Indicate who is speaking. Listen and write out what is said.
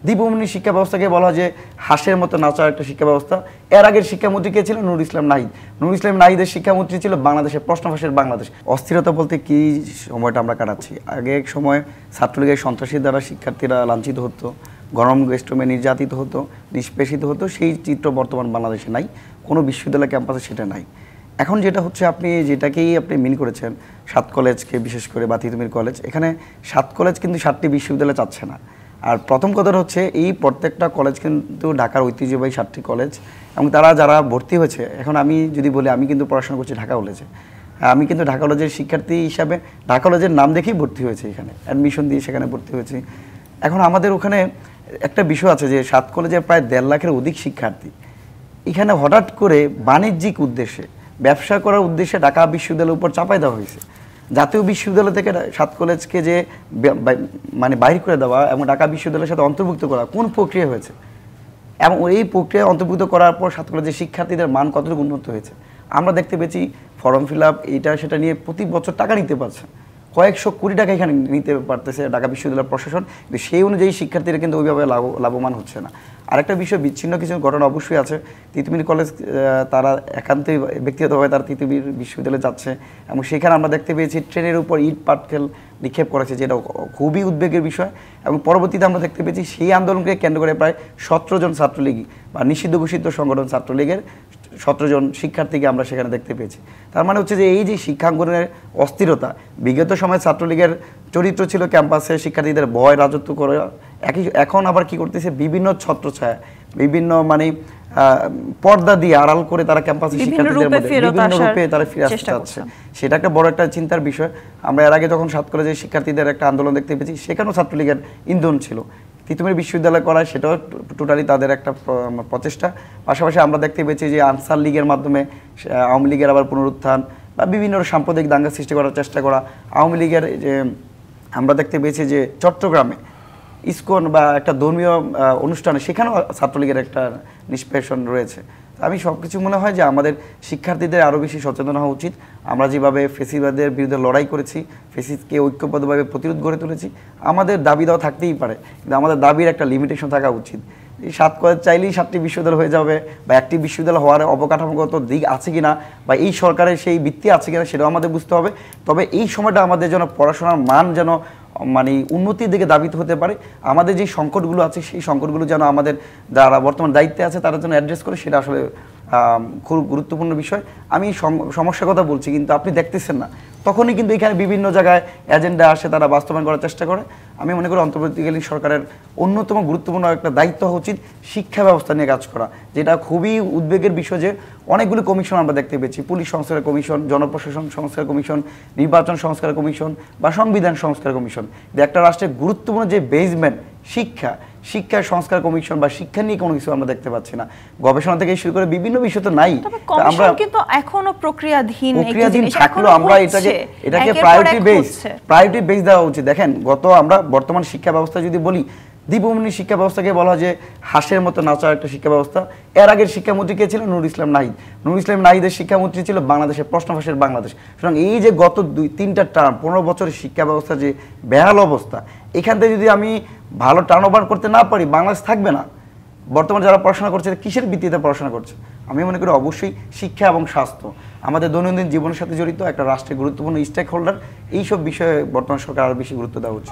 Speaker 1: দীপমণি শিক্ষা ব্যবস্থাকে বলা হয় যে হাঁসের মতো নাচার একটা শিক্ষা ব্যবস্থা। এর আগের শিক্ষামন্ত্রী কে ছিল? নুরুল ইসলাম নাহিদ। নুরুল ইসলাম নাহিদের শিক্ষামন্ত্রী ছিল বাংলাদেশের প্রশ্ন ফাঁসের বাংলাদেশ। অস্থিরতা বলতে কি সময়টা আমরা কাটাচ্ছি? আগে এক সময় ছাত্রলীগের সন্ত্রাসী দ্বারা শিক্ষার্থীরা লাঞ্ছিত হতো, গরম গেস্টমে নির্যাতিত হতো, নিষ্পেষিত হতো, সেই চিত্র বর্তমান বাংলাদেশে নাই, কোনো বিশ্ববিদ্যালয় ক্যাম্পাসে সেটা নাই। এখন যেটা হচ্ছে, আপনি যেটাকেই আপনি মিন করেছেন, 7 কলেজকে বিশেষ করে বা তিতুমির কলেজ, এখানে 7 কলেজ কিন্তু 7টি বিশ্ববিদ্যালয় চাচ্ছে না। আর প্রথম কথা হচ্ছে এই প্রত্যেকটা কলেজ কিন্তু ঢাকার ঐতিহ্যবাহী 7টি কলেজ, এবং তারা যারা ভর্তি হয়েছে, এখন আমি যদি বলি আমি কিন্তু পড়াশোনা করছি ঢাকা কলেজে, আমি কিন্তু ঢাকা কলেজের শিক্ষার্থী হিসাবে ঢাকা কলেজের নাম দেখেই ভর্তি হয়েছে, এখানে অ্যাডমিশন দিয়ে সেখানে ভর্তি হয়েছি। এখন আমাদের ওখানে একটা বিষয় আছে যে 7 কলেজে প্রায় 1.5 লাখের অধিক শিক্ষার্থী, এখানে হঠাৎ করে বাণিজ্যিক উদ্দেশ্যে, ব্যবসা করার উদ্দেশ্যে ঢাকা বিশ্ববিদ্যালয়ের উপর চাপাই দেওয়া হয়েছে। জাতীয় বিশ্ববিদ্যালয় থেকে 7 কলেজকে যে মানে বাইর করে দেওয়া এবং ঢাকা বিশ্ববিদ্যালয়ের সাথে অন্তর্ভুক্ত করা কোন প্রক্রিয়া হয়েছে, এবং এই প্রক্রিয়া অন্তর্ভুক্ত করার পর 7 কলেজের শিক্ষার্থীদের মান কতটুকু উন্নত হয়েছে আমরা দেখতে পেয়েছি। ফর্ম ফিল আপ এটা সেটা নিয়ে প্রতি বছর টাকা নিতে পারছে, কয়েকশো কোটি টাকা এখানে নিতে পারতেছে ঢাকা বিশ্ববিদ্যালয় প্রশাসন, কিন্তু সেই অনুযায়ী শিক্ষার্থীরা কিন্তু ওইভাবে লাভবান হচ্ছে না। আরেকটা বিষয়, বিচ্ছিন্ন কিছু ঘটনা অবশ্যই আছে। তিতুমির কলেজ তারা একান্তই ব্যক্তিগতভাবে তারা তিতুমির বিশ্ববিদ্যালয়ে যাচ্ছে, এবং সেখানে আমরা দেখতে পেয়েছি ট্রেনের উপর ইট পাটকেল নিক্ষেপ করেছে, যেটা খুবই উদ্বেগের বিষয়। এবং পরবর্তীতে আমরা দেখতে পেয়েছি সেই আন্দোলনকে কেন্দ্র করে প্রায় 17 জন ছাত্রলীগ বা নিষিদ্ধ ঘোষিত সংগঠন ছাত্রলীগের 17 জন শিক্ষার্থীকে আমরা সেখানে দেখতে পেয়েছি। তার মানে হচ্ছে যে এই যে শিক্ষাঙ্গনের অস্থিরতা, বিগত সময়ে ছাত্রলীগের চরিত্র ছিল ক্যাম্পাসে শিক্ষার্থীদের ভয় রাজত্ব করে, এখন আবার কি করতেছে, বিভিন্ন ছত্রছায়া, বিভিন্ন মানে পর্দা দিয়ে আড়াল করে তারা ক্যাম্পাসে শিক্ষার্থীদের মধ্যে বিভিন্ন রূপে তারা ফিরে আসতে চাচ্ছে। সেটা একটা বড় একটা চিন্তার বিষয়। আমরা এর আগে যখন 7 কলেজের শিক্ষার্থীদের একটা আন্দোলন দেখতে পেয়েছি, সেখানেও ছাত্রলীগের ইন্ধন ছিল। তিতুমির বিশ্ববিদ্যালয় করায় সেটাও টোটালি তাদের একটা প্রচেষ্টা। পাশাপাশি আমরা দেখতে পেয়েছি যে আনসার লীগের মাধ্যমে আওয়ামী লীগের আবার পুনরুত্থান বা বিভিন্ন সাম্প্রদায়িক দাঙ্গা সৃষ্টি করার চেষ্টা করা। আওয়ামী লীগের যে আমরা দেখতে পেয়েছি যে চট্টগ্রামে ইসকন বা একটা ধর্মীয় অনুষ্ঠানে, সেখানেও ছাত্রলীগের একটা নিষ্পেষণ রয়েছে। আমি সব কিছু মনে হয় যে আমাদের শিক্ষার্থীদের আরও বেশি সচেতন হওয়া উচিত। আমরা যেভাবে ফেসিবাদের বিরুদ্ধে লড়াই করেছি, ফেসিসকে ঐক্যবদ্ধভাবে প্রতিরোধ গড়ে তুলেছি, আমাদের দাবি দেওয়া থাকতেই পারে, কিন্তু আমাদের দাবির একটা লিমিটেশন থাকা উচিত। এই 7 কলেজ চাইলেই 7টি বিশ্ববিদ্যালয় হয়ে যাবে, বা একটি বিশ্ববিদ্যালয় হওয়ার অবকাঠামোগত দিক আছে কিনা, বা এই সরকারের সেই ভিত্তি আছে কিনা, সেটাও আমাদের বুঝতে হবে। তবে এই সময়টা আমাদের যেন পড়াশোনার মান যেন মানে উন্নতির দিকে দাবিত হতে পারে, আমাদের যে সংকটগুলো আছে সেই সংকটগুলো যেন আমাদের যারা বর্তমান দায়িত্বে আছে তারা যেন অ্যাড্রেস করে, সেটা আসলে খুব গুরুত্বপূর্ণ বিষয়। আমি সমস্যার কথা বলছি, কিন্তু আপনি দেখতেছেন না, তখনই কিন্তু এখানে বিভিন্ন জায়গায় এজেন্ডা আসে, তারা বাস্তবায়ন করার চেষ্টা করে। আমি মনে করি অন্তর্বর্তীকালীন সরকারের অন্যতম গুরুত্বপূর্ণ একটা দায়িত্ব উচিত শিক্ষা ব্যবস্থা নিয়ে কাজ করা, যেটা খুবই উদ্বেগের বিষয় যে অনেকগুলো কমিশন আমরা দেখতে পেয়েছি, পুলিশ সংস্কার কমিশন, জনপ্রশাসন সংস্কার কমিশন, নির্বাচন সংস্কার কমিশন বা সংবিধান সংস্কার কমিশন। একটা রাষ্ট্রের গুরুত্বপূর্ণ যে বেসমেন্ট শিক্ষা সংস্কার কমিশন বা শিক্ষা নিয়ে কোনো কিছু আমরা দেখতে পাচ্ছি না। গবেষণা থেকে শুরু করে বিভিন্ন বিষয় তো নাই।
Speaker 2: আমরা কিন্তু এখনো প্রক্রিয়াধীন
Speaker 1: থাকলেও আমরা এটাকে প্রায়োরিটি বেস দেওয়া উচিত। দেখেন, আমরা বর্তমান শিক্ষা ব্যবস্থা যদি বলি, দীপমণি শিক্ষা ব্যবস্থাকে বলা হয় যে হাঁসের মতো নাচার একটা শিক্ষা ব্যবস্থা। এর আগের শিক্ষামন্ত্রী কে ছিল? নুরুল ইসলাম নাহিদ। নুরুল ইসলাম নাহিদের শিক্ষামন্ত্রী ছিল বাংলাদেশের প্রশ্ন ফাঁসের বাংলাদেশ। সুতরাং এই যে গত 2-3টা টার্ম 15 বছরের শিক্ষা ব্যবস্থা যে বেহাল অবস্থা, এখান থেকে যদি আমি ভালো টার্ন ওভার করতে না পারি, বাংলাদেশ থাকবে না। বর্তমানে যারা পড়াশোনা করছে কিসের ভিত্তিতে পড়াশোনা করছে? আমি মনে করি অবশ্যই শিক্ষা এবং স্বাস্থ্য আমাদের দৈনন্দিন জীবনের সাথে জড়িত একটা রাষ্ট্রের গুরুত্বপূর্ণ স্টেক হোল্ডার। এইসব বিষয়ে বর্তমান সরকার আরো বেশি গুরুত্ব দেওয়া উচিত।